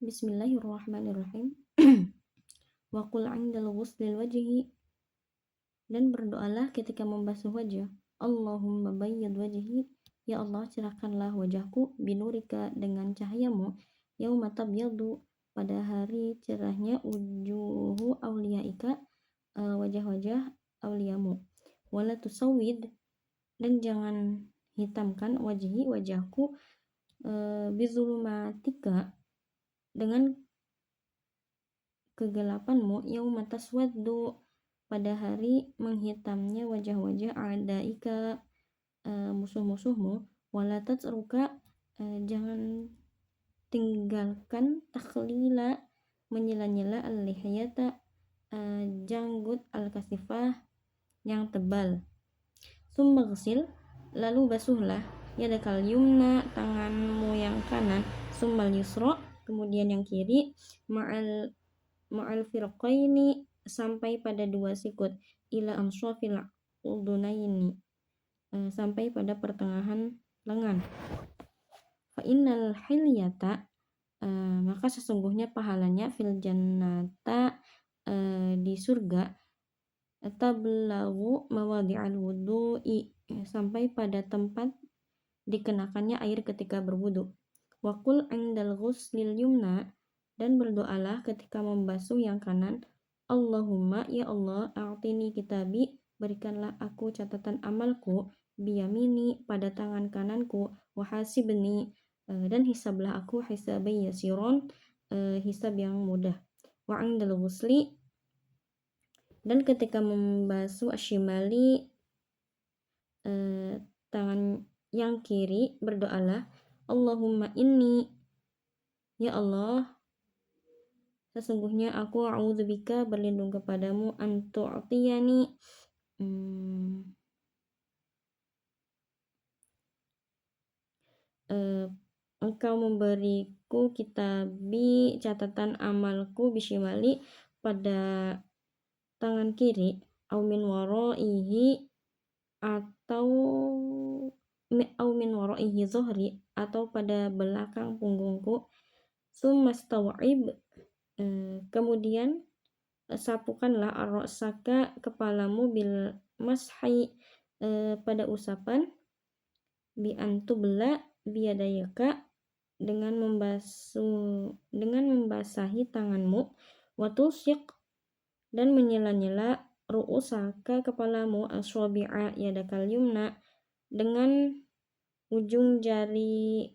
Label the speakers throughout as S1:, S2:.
S1: Bismillahirrahmanirrahim. Wa qul 'indal ghuslil wajhi, dan berdoalah ketika membasuh wajah. Allahumma bayyid wajhi, ya Allah cerahkanlah wajahku, binurika dengan cahayamu, yauma tabyadu, pada hari cerahnya wujuhu auliyaika, wajah-wajah auliamu. Wala tusawwid, dan jangan hitamkan wajahku, bizulumatika, dengan kegelapanmu, yauma taswaddu, pada hari menghitamnya wajah-wajah a'daika, musuh-musuhmu. Wala tatsruka, jangan tinggalkan takhlila, menyela-nyela al-lihyata, janggut al-kasifah yang tebal. Summa ghsil, lalu basuhlah, yadakal yumna, tanganmu yang kanan, summal yusra, kemudian yang kiri, ma'al firqaini, sampai pada dua sikut, ila amswafil udunaini, sampai pada pertengahan lengan. Fa innal hilyata, maka sesungguhnya pahalanya, fil jannata, di surga, tablagu mawadi'al wudu'i, sampai pada tempat dikenakannya air ketika berwudu. Wa qul 'indal ghuslil yumna, dan berdoalah ketika membasuh yang kanan. Allahumma, ya Allah, a'tini kitabi, berikanlah aku catatan amalku, biyamini, pada tangan kananku, wahasibni, dan hisablah aku hisabai yasiron, hisab yang mudah. Wa 'indal ghusli, dan ketika membasuh asyimali, tangan yang kiri, berdoalah, Allahumma inni, ya Allah, sesungguhnya aku a'udzubika, berlindung kepadamu, antu'tiyani, engkau memberiku kitabi, catatan amalku, bisyimali, pada tangan kiri, au min waraihi, atau min waraihi zuhri, atau pada belakang punggungku. Sumastaw'ib, kemudian sapukanlah ar-ra'saka, kepalamu, bil mashi, pada usapan, bi antubla biyadayaka, dengan membasahi tanganmu, watusyiq, dan menyela-nyela, ru'usaka, kepalamu, aswabi'a yadakal yumna, dengan ujung jari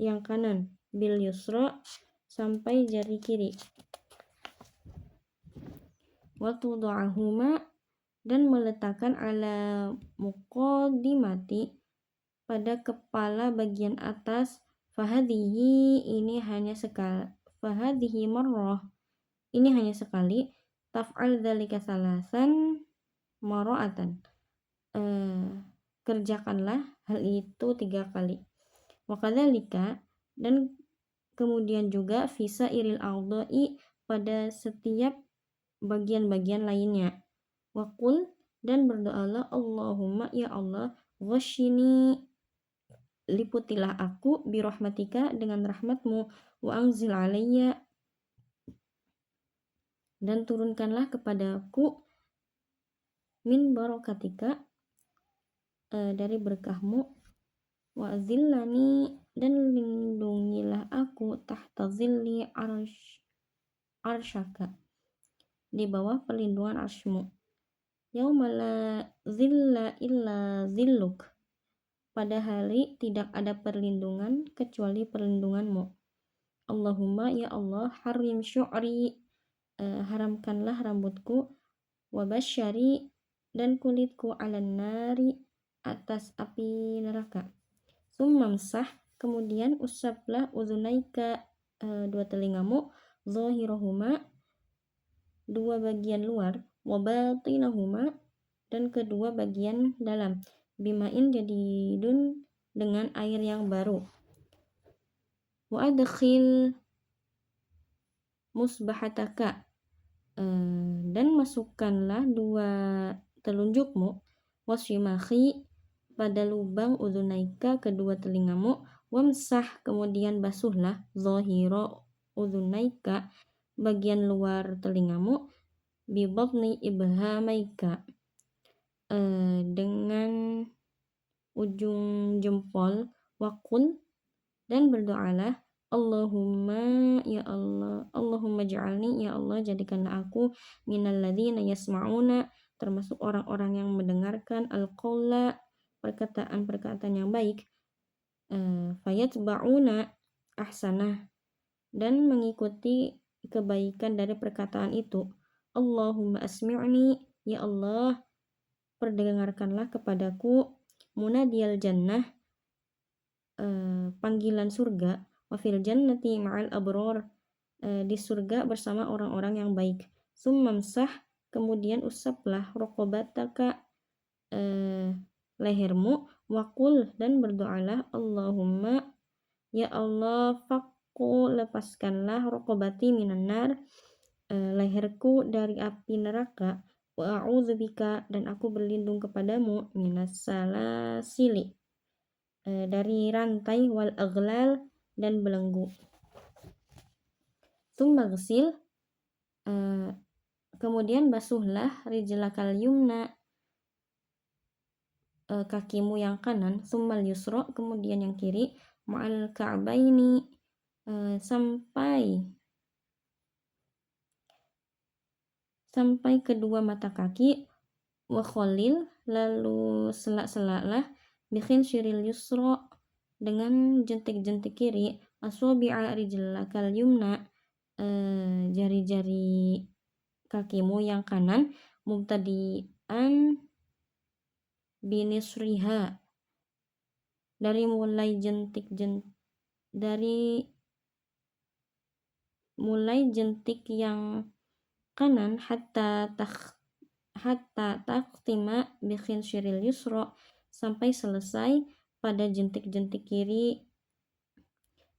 S1: yang kanan, bil yusra, sampai jari kiri. Wa tuda'ahuma, dan meletakkan ala muqaddimati, pada kepala bagian atas, fahadhihi, ini hanya sekali, fahadhihi marrah, ini hanya sekali, taf'al dzalika salasan marra'atan, kerjakanlah hal itu 3 kali. Wa kadzalika, dan kemudian juga, visa iril a'dha'i, pada setiap bagian-bagian lainnya. Wa qul, dan berdoalah, Allahumma, ya Allah, ghashini, liputilah aku, birahmatika, dengan rahmatmu, wa anzil alayya, dan turunkanlah kepadaku, min barakatika, dari berkahmu, wa azillani, dan lindungilah aku, tahta zilli arsyaka, di bawah perlindungan arsy-Mu. Yauma la zilla illa zilluk, pada hari tidak ada perlindungan kecuali perlindungan-Mu. Allahumma, ya Allah, harim syu'ri, haramkanlah rambutku, wa basyari, dan kulitku, alan nari, atas api neraka. Summamsah, kemudian usaplah, uzunaika, dua telingamu, zahirahuma, dua bagian luar, wa batinahuma, dan kedua bagian dalam, bima'in jadidun, dengan air yang baru. Wa adkhil musbahataka, dan masukkanlah dua telunjukmu, wasyimahi, pada lubang uzunaika, kedua telingamu, wamsah, kemudian basuhlah, zahira udhunaika, bagian luar telingamu, bi batni ibhamaika, dengan ujung jempol, wakul, dan berdoalah, Allahumma ya Allah, Allahumma ja'alni, ya Allah jadikanlah aku minal ladzina yasma'una, termasuk orang-orang yang mendengarkan al-qawla, perkataan-perkataan yang baik, fayatba'una ahsanah, dan mengikuti kebaikan dari perkataan itu. Allahumma asmi'ni, ya Allah perdengarkanlah kepadaku munadiyal jannah, panggilan surga, wa fil jannati ma'al abror, di surga bersama orang-orang yang baik. Summamsah, kemudian usaplah rokobataka, lehermu, wakul, dan berdoalah, Allahumma ya Allah fakku, lepaskanlah rokobati minan nar, leherku dari api neraka, wa a'udzubika, dan aku berlindung kepadamu minas salasili, dari rantai, wal aghlal, dan belenggu. Tsumma ghsil, kemudian basuhlah rijlakal yumna, kakimu yang kanan, tsummal yusra, kemudian yang kiri, ma'al ka'baini, sampai kedua mata kaki, wa khalil, lalu selak-selaklah, bikhin syiril yusra, dengan jentik-jentik kiri, asobi'a rijlakal yumna, jari-jari kakimu yang kanan, mubtadi'an binisriha, dari mulai jentik yang kanan, hatta takhtima bi khinsyiril yusra, sampai selesai pada jentik-jentik kiri,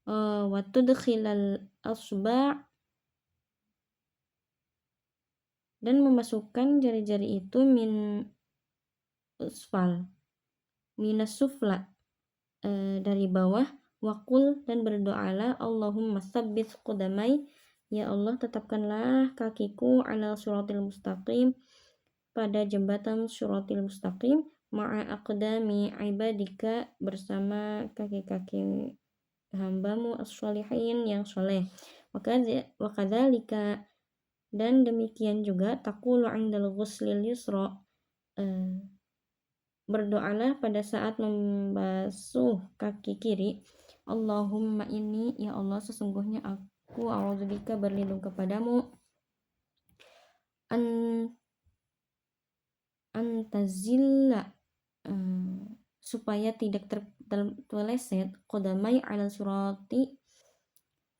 S1: wa tudkhilal asba', dan memasukkan jari-jari itu minas sufla, dari bawah, wakul, dan berdoalah, Allahumma tsabbit qudamai, ya Allah tetapkanlah kakiku ala suratil mustaqim, pada jembatan suratil mustaqim, ma'a aqdami ibadika, bersama kaki-kaki hambamu as-sholihin, yang soleh. Wa kadzalika, dan demikian juga, taqulu 'indal ghuslil yusra, berdoalah pada saat membasuh kaki kiri, Allahumma inni, ya Allah sesungguhnya aku, a'udzubika, berlindung kepadamu, antazilla, supaya tidak terpeleset, qadamai ala surati,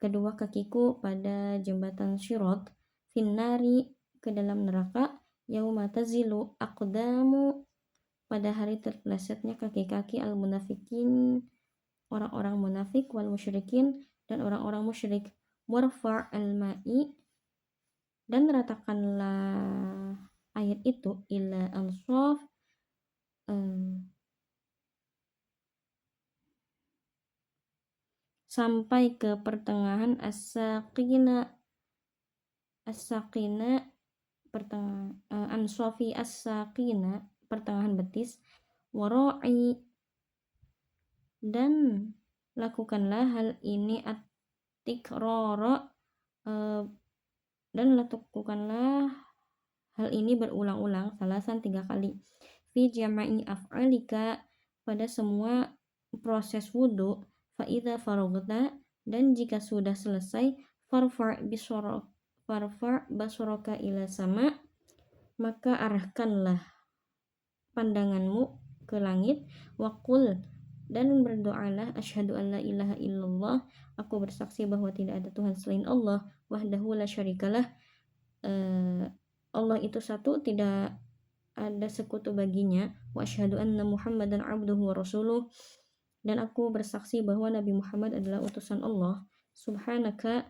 S1: kedua kakiku pada jembatan syirat, finnari, ke dalam neraka, yauma tazilu aqdamu, pada hari terpelesetnya kaki-kaki al-munafikin, orang-orang munafik, wal musyrikin, dan orang-orang musyrik, warfa' al-ma'i, dan ratakanlah air itu, ila ansaf, sampai ke pertengahan as-saqina, pertengahan, ansafi as-saqina, pertengahan betis, wara'i, dan lakukanlah hal ini at-tikrara, dan lakukanlah hal ini berulang-ulang, salasan 3 kali, fi jama'i af'alika, pada semua proses wudu, fa idza faragta, dan jika sudah selesai, farfa' basaraka ila sama, maka arahkanlah pandanganmu ke langit, waqul, dan berdoalah, asyhadu an la ilaha illallah, aku bersaksi bahwa tidak ada Tuhan selain Allah, wahdahu la syarikalah, Allah itu satu, tidak ada sekutu baginya, wa asyhadu anna Muhammadan abduhu wa rasuluh, dan aku bersaksi bahwa Nabi Muhammad adalah utusan Allah. Subhanaka,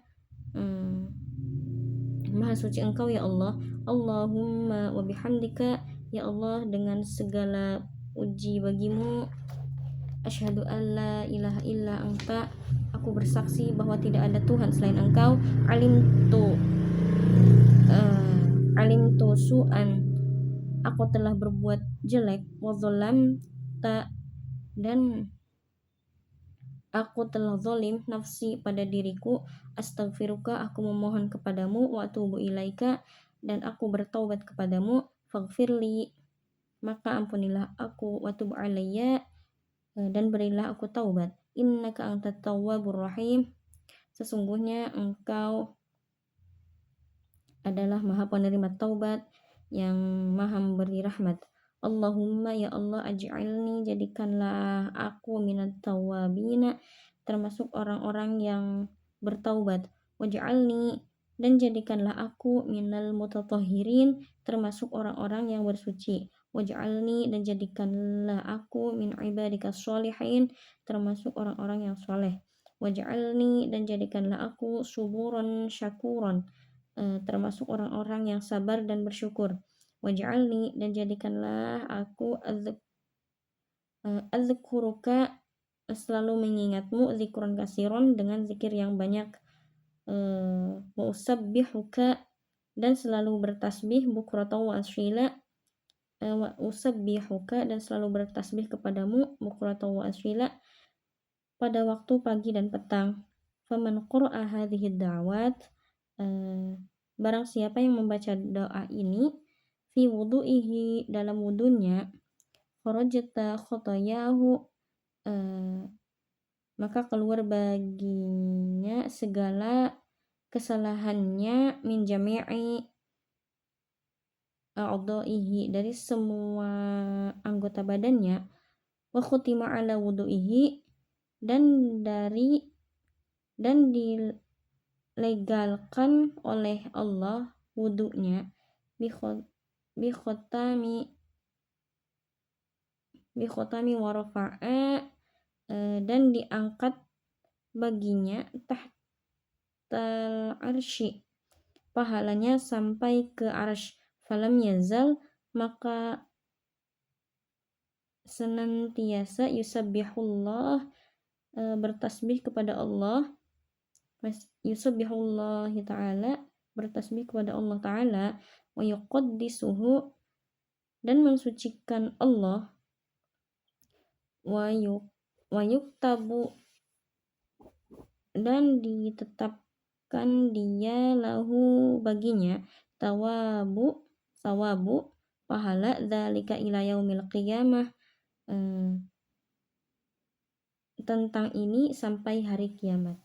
S1: maha suci engkau ya Allah, Allahumma wa bihamdika, ya Allah dengan segala puji bagimu, asyhadu an la ilaha illa anta, aku aku bersaksi bahwa tidak ada Tuhan selain Engkau. Alimtu su'an, aku telah berbuat jelek. Wa zalamta, dan aku telah zalim nafsi pada diriku. Astaghfiruka, aku memohon kepadamu. Wa atubu ilaika, dan aku bertaubat kepadamu. Faghfirli, maka ampunilah aku. Wa tub alayya, dan berilah aku taubat. Innaka antat tawwabur rahim, sesungguhnya engkau adalah maha penerima taubat yang maha memberi rahmat. Allahumma, ya Allah, aj'alni, jadikanlah aku minat tawabina, termasuk orang-orang yang bertaubat. Waj'alni, dan jadikanlah aku minal mutatahhirin, termasuk orang-orang yang bersuci. Waj'alni, dan jadikanlah aku min ibadika sholihin, termasuk orang-orang yang soleh. Waj'alni, dan jadikanlah aku suburan syakuran, termasuk orang-orang yang sabar dan bersyukur. Waj'alni, dan jadikanlah aku adzkuruka, selalu mengingatmu, zikron kasiron, dengan zikir yang banyak. Wa usabbihuka, dan selalu bertasbih, bukratan wa asyila. Wa usabbihuka, dan selalu bertasbih kepadamu, bukratan wa asyila, pada waktu pagi dan petang. Faman qara'a hadhihi da'wat, barang siapa yang membaca doa ini, fi wudu'ihi, dalam wudunya, kharajata khotayahu, maka keluar baginya segala kesalahannya, min jami'i a'dha'ihi, dari semua anggota badannya. Wa khutima ala wudu'ihi, dan dilegalkan oleh Allah wudunya, bi khotami wa rafa'a, dan diangkat baginya tahtal arsy, pahalanya sampai ke arsy. Falam yazal, maka senantiasa, yusabbihullah, bertasbih kepada Allah, yusabbihullah ta'ala, bertasbih kepada Allah ta'ala, wa yuqaddisuhu, dan mensucikan Allah, wa yuktabu, dan ditetapkan dia lahu baginya, sawabu, pahala, dzalika ila yaumil qiyamah, tentang ini sampai hari kiamat.